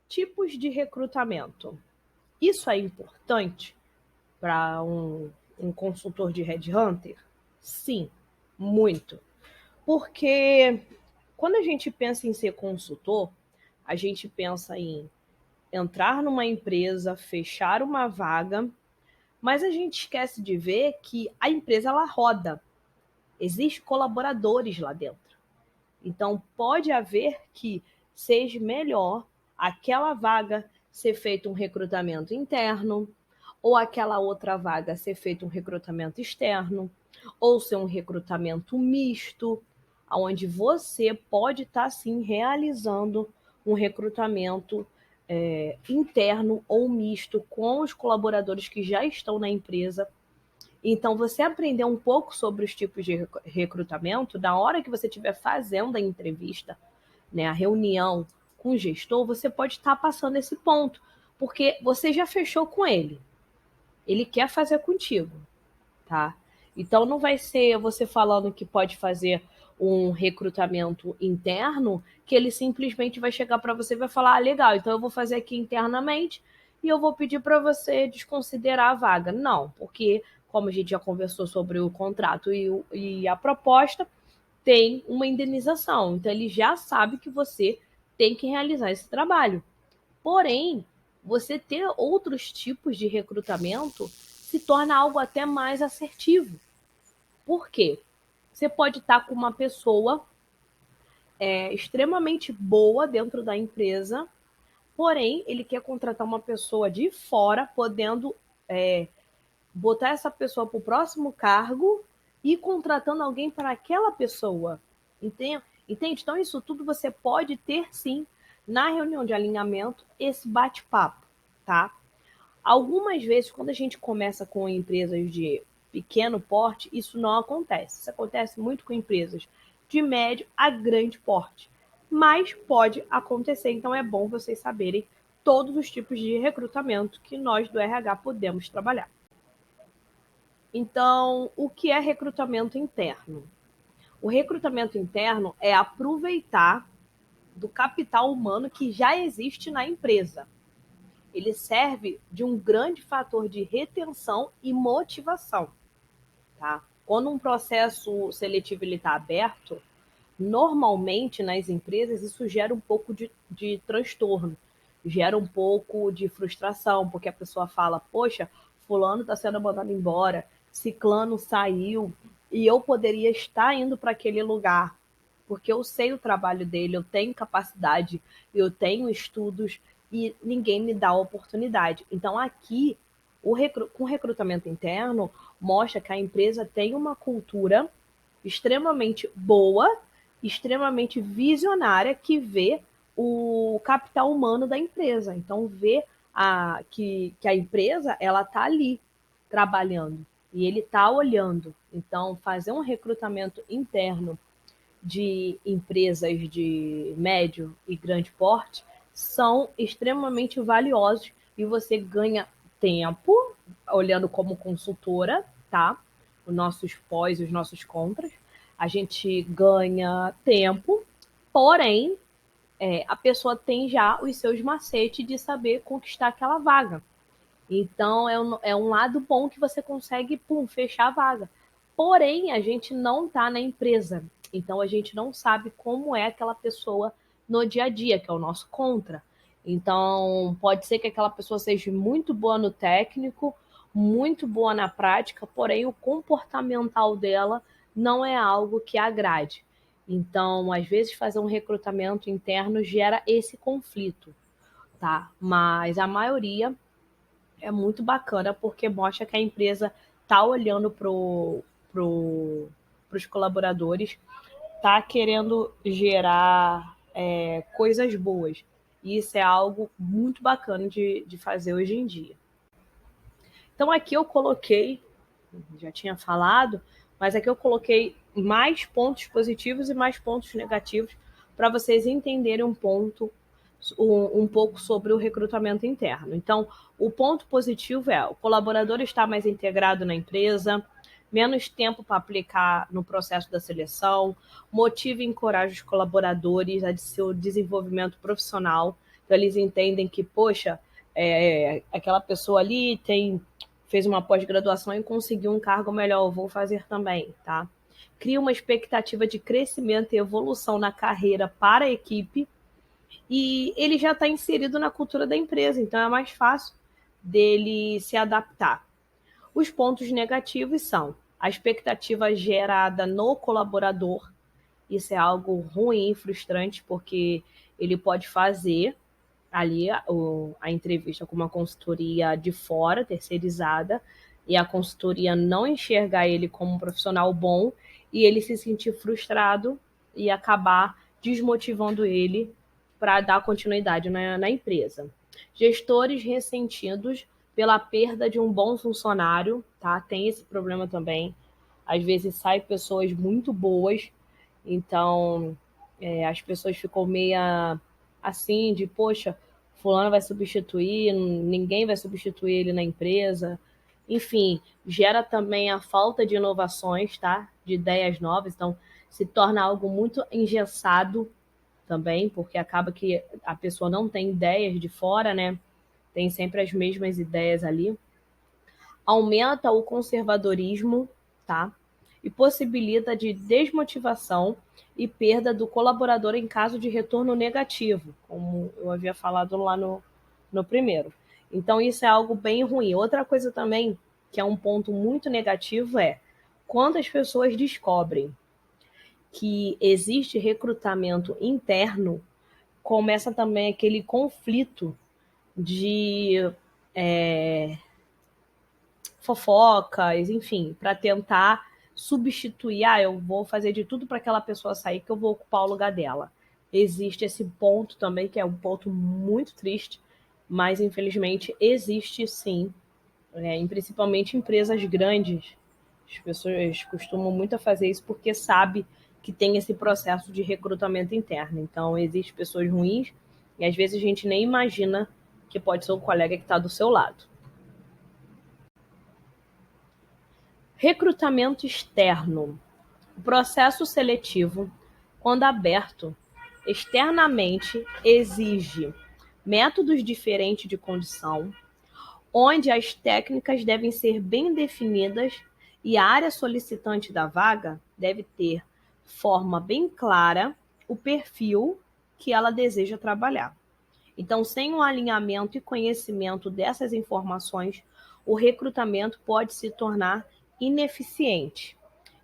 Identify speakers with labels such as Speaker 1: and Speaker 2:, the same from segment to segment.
Speaker 1: Tipos de recrutamento. Isso é importante para um consultor de headhunter? Sim, muito. Porque quando a gente pensa em ser consultor, a gente pensa em entrar numa empresa, fechar uma vaga, mas a gente esquece de ver que a empresa ela roda. Existem colaboradores lá dentro. Então, pode haver que seja melhor aquela vaga ser feito um recrutamento interno, ou aquela outra vaga ser feito um recrutamento externo, ou ser um recrutamento misto, onde você pode estar, sim, realizando um recrutamento interno ou misto com os colaboradores que já estão na empresa. Então, você aprender um pouco sobre os tipos de recrutamento, na hora que você estiver fazendo a entrevista, né, a reunião com o gestor, você pode estar passando esse ponto, porque você já fechou com ele. Ele quer fazer contigo, tá? Então, não vai ser você falando que pode fazer um recrutamento interno, que ele simplesmente vai chegar para você e vai falar: ah, legal, então eu vou fazer aqui internamente e eu vou pedir para você desconsiderar a vaga. Não, porque, como a gente já conversou sobre o contrato e a proposta, tem uma indenização. Então, ele já sabe que você tem que realizar esse trabalho. Porém, você ter outros tipos de recrutamento se torna algo até mais assertivo. Por quê? Você pode estar com uma pessoa extremamente boa dentro da empresa, porém, ele quer contratar uma pessoa de fora, podendo botar essa pessoa para o próximo cargo e contratando alguém para aquela pessoa. Entende? Entende? Então, isso tudo você pode ter, sim, na reunião de alinhamento, esse bate-papo, tá? Algumas vezes, quando a gente começa com empresas de pequeno porte, isso não acontece. Isso acontece muito com empresas de médio a grande porte. Mas pode acontecer, então é bom vocês saberem todos os tipos de recrutamento que nós do RH podemos trabalhar. Então, o que é recrutamento interno? O recrutamento interno é aproveitar do capital humano que já existe na empresa. Ele serve de um grande fator de retenção e motivação. Tá? Quando um processo seletivo está aberto, normalmente nas empresas isso gera um pouco de transtorno, gera um pouco de frustração, porque a pessoa fala: poxa, fulano está sendo mandado embora, ciclano saiu, e eu poderia estar indo para aquele lugar, porque eu sei o trabalho dele, eu tenho capacidade, eu tenho estudos, e ninguém me dá a oportunidade. Então, aqui, com o recrutamento interno, mostra que a empresa tem uma cultura extremamente boa, extremamente visionária, que vê o capital humano da empresa. Então, vê que a empresa ela está ali trabalhando e ele está olhando. Então, fazer um recrutamento interno de empresas de médio e grande porte são extremamente valiosos e você ganha tempo olhando como consultora, tá? Os nossos pós, os nossos contras. A gente ganha tempo, porém, a pessoa tem já os seus macetes de saber conquistar aquela vaga. Então, é um lado bom que você consegue, fechar a vaga. Porém, a gente não está na empresa. Então, a gente não sabe como é aquela pessoa no dia a dia, que é o nosso contra. Então, pode ser que aquela pessoa seja muito boa no técnico, muito boa na prática, porém, o comportamental dela não é algo que agrade. Então, às vezes, fazer um recrutamento interno gera esse conflito, tá? Mas a maioria é muito bacana porque mostra que a empresa está olhando os colaboradores, está querendo gerar coisas boas. E isso é algo muito bacana de fazer hoje em dia. Então aqui eu coloquei, já tinha falado, mas aqui eu coloquei mais pontos positivos e mais pontos negativos para vocês entenderem um pouco sobre o recrutamento interno. Então, o ponto positivo é o colaborador está mais integrado na empresa, menos tempo para aplicar no processo da seleção, motiva e encoraja os colaboradores a seu desenvolvimento profissional, Então, eles entendem que, poxa, aquela pessoa ali fez uma pós-graduação e conseguiu um cargo melhor, eu vou fazer também, tá? Cria uma expectativa de crescimento e evolução na carreira para a equipe e ele já está inserido na cultura da empresa, então é mais fácil dele se adaptar. Os pontos negativos são a expectativa gerada no colaborador. Isso é algo ruim e frustrante, porque ele pode fazer ali a entrevista com uma consultoria de fora, terceirizada, e a consultoria não enxergar ele como um profissional bom e ele se sentir frustrado e acabar desmotivando ele para dar continuidade na empresa. Gestores ressentidos pela perda de um bom funcionário, tá? Tem esse problema também. Às vezes saem pessoas muito boas, então as pessoas ficam meia assim de, poxa, fulano vai substituir, ninguém vai substituir ele na empresa. Enfim, gera também a falta de inovações, tá? De ideias novas, então se torna algo muito engessado também, porque acaba que a pessoa não tem ideias de fora, né? Tem sempre as mesmas ideias ali. Aumenta o conservadorismo, tá? E possibilita de desmotivação e perda do colaborador em caso de retorno negativo, como eu havia falado lá no primeiro. Então, isso é algo bem ruim. Outra coisa também, que é um ponto muito negativo, é quando as pessoas descobrem que existe recrutamento interno, começa também aquele conflito de fofocas, enfim, para tentar substituir. Eu vou fazer de tudo para aquela pessoa sair que eu vou ocupar o lugar dela. Existe esse ponto também, que é um ponto muito triste, mas infelizmente existe sim, principalmente em empresas grandes. As pessoas costumam muito a fazer isso porque sabe que tem esse processo de recrutamento interno. Então, existem pessoas ruins e às vezes a gente nem imagina que pode ser o colega que está do seu lado. Recrutamento externo. O processo seletivo, quando aberto externamente, exige métodos diferentes de condição, onde as técnicas devem ser bem definidas e a área solicitante da vaga deve ter forma bem clara o perfil que ela deseja trabalhar. Então, sem o alinhamento e conhecimento dessas informações, o recrutamento pode se tornar ineficiente.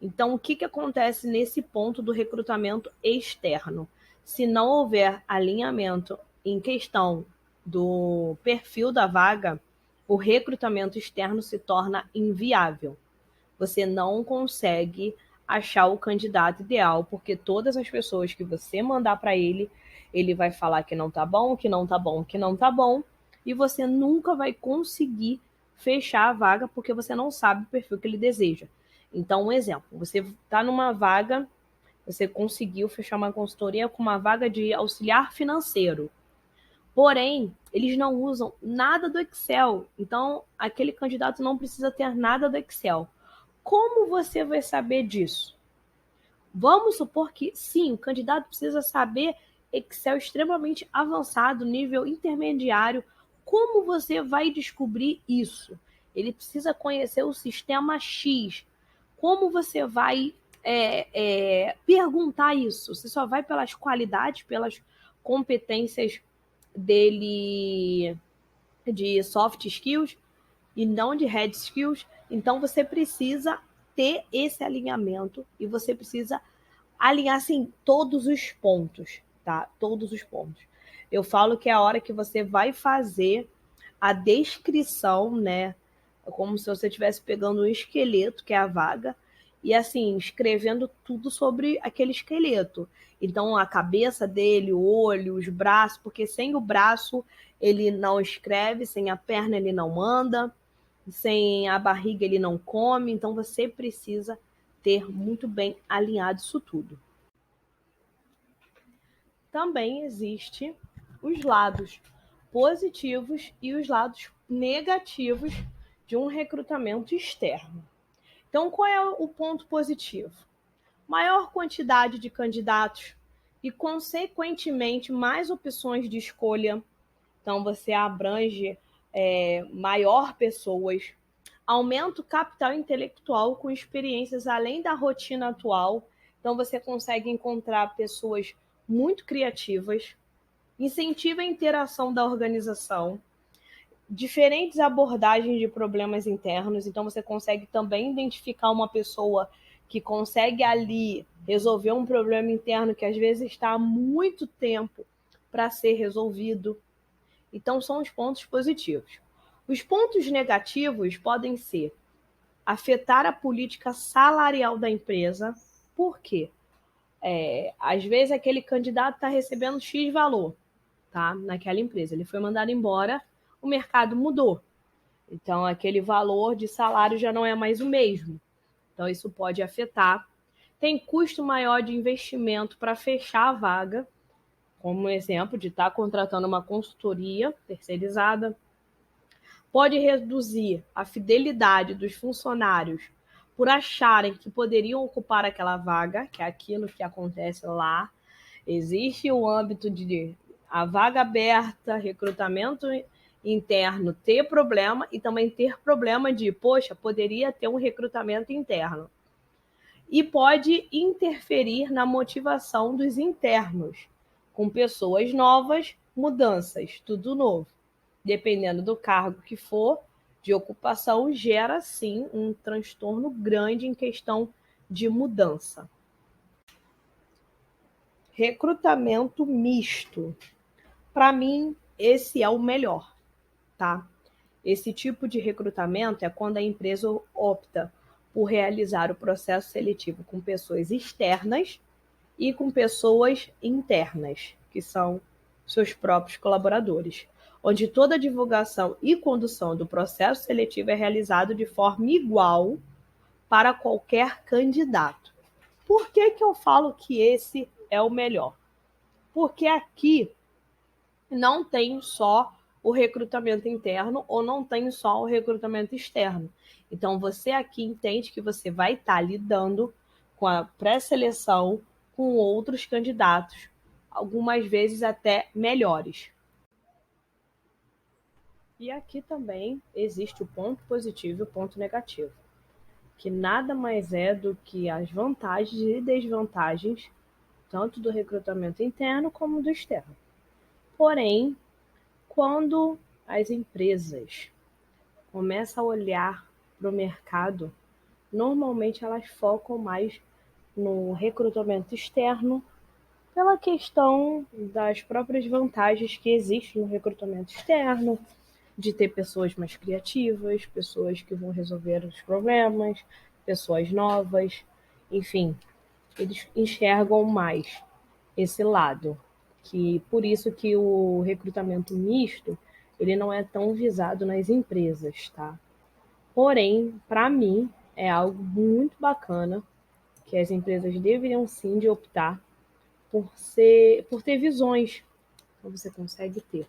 Speaker 1: Então, o que acontece nesse ponto do recrutamento externo? Se não houver alinhamento em questão do perfil da vaga, o recrutamento externo se torna inviável. Você não consegue achar o candidato ideal, porque todas as pessoas que você mandar para ele, ele vai falar que não tá bom, que não tá bom, que não tá bom, e você nunca vai conseguir fechar a vaga porque você não sabe o perfil que ele deseja. Então, um exemplo, você está numa vaga, você conseguiu fechar uma consultoria com uma vaga de auxiliar financeiro. Porém, eles não usam nada do Excel. Então, aquele candidato não precisa ter nada do Excel. Como você vai saber disso? Vamos supor que, sim, o candidato precisa saber Excel extremamente avançado, nível intermediário. Como você vai descobrir isso? Ele precisa conhecer o sistema X. Como você vai perguntar isso? Você só vai pelas qualidades, pelas competências dele de soft skills e não de hard skills. Então você precisa ter esse alinhamento e você precisa alinhar assim todos os pontos, tá? Todos os pontos. Eu falo que é a hora que você vai fazer a descrição, né? É como se você estivesse pegando um esqueleto, que é a vaga, e assim, escrevendo tudo sobre aquele esqueleto. Então, a cabeça dele, o olho, os braços, porque sem o braço ele não escreve, sem a perna ele não anda, sem a barriga ele não come, então você precisa ter muito bem alinhado isso tudo. Também existe os lados positivos e os lados negativos de um recrutamento externo. Então, qual é o ponto positivo? Maior quantidade de candidatos e, consequentemente, mais opções de escolha, Então, você abrange maior pessoas, aumenta o capital intelectual com experiências além da rotina atual. Então, você consegue encontrar pessoas muito criativas, incentiva a interação da organização, diferentes abordagens de problemas internos. Então, você consegue também identificar uma pessoa que consegue ali resolver um problema interno que às vezes está há muito tempo para ser resolvido. Então, são os pontos positivos. Os pontos negativos podem ser afetar a política salarial da empresa. Por quê? Às vezes, aquele candidato está recebendo X valor, tá? Naquela empresa. Ele foi mandado embora, o mercado mudou. Então, aquele valor de salário já não é mais o mesmo. Então, isso pode afetar. Tem custo maior de investimento para fechar a vaga, como exemplo de estar contratando uma consultoria terceirizada. Pode reduzir a fidelidade dos funcionários por acharem que poderiam ocupar aquela vaga, que é aquilo que acontece lá. Existe o âmbito de a vaga aberta, recrutamento interno ter problema e também ter problema de, poxa, poderia ter um recrutamento interno. E pode interferir na motivação dos internos, com pessoas novas, mudanças, tudo novo. Dependendo do cargo que for, de ocupação, gera sim um transtorno grande em questão de mudança. Recrutamento misto. Para mim, esse é o melhor, tá? Esse tipo de recrutamento é quando a empresa opta por realizar o processo seletivo com pessoas externas e com pessoas internas, que são seus próprios colaboradores, onde toda a divulgação e condução do processo seletivo é realizado de forma igual para qualquer candidato. Por que eu falo que esse é o melhor? Porque aqui não tem só o recrutamento interno ou não tem só o recrutamento externo. Então, você aqui entende que você vai estar lidando com a pré-seleção com outros candidatos, algumas vezes até melhores. E aqui também existe o ponto positivo e o ponto negativo, que nada mais é do que as vantagens e desvantagens tanto do recrutamento interno como do externo. Porém, quando as empresas começam a olhar para o mercado, normalmente elas focam mais no recrutamento externo pela questão das próprias vantagens que existem no recrutamento externo, de ter pessoas mais criativas, pessoas que vão resolver os problemas, pessoas novas, enfim, eles enxergam mais esse lado, que por isso que o recrutamento misto ele não é tão visado nas empresas, tá? Porém, para mim é algo muito bacana que as empresas deveriam sim de optar por ter visões, então você consegue ter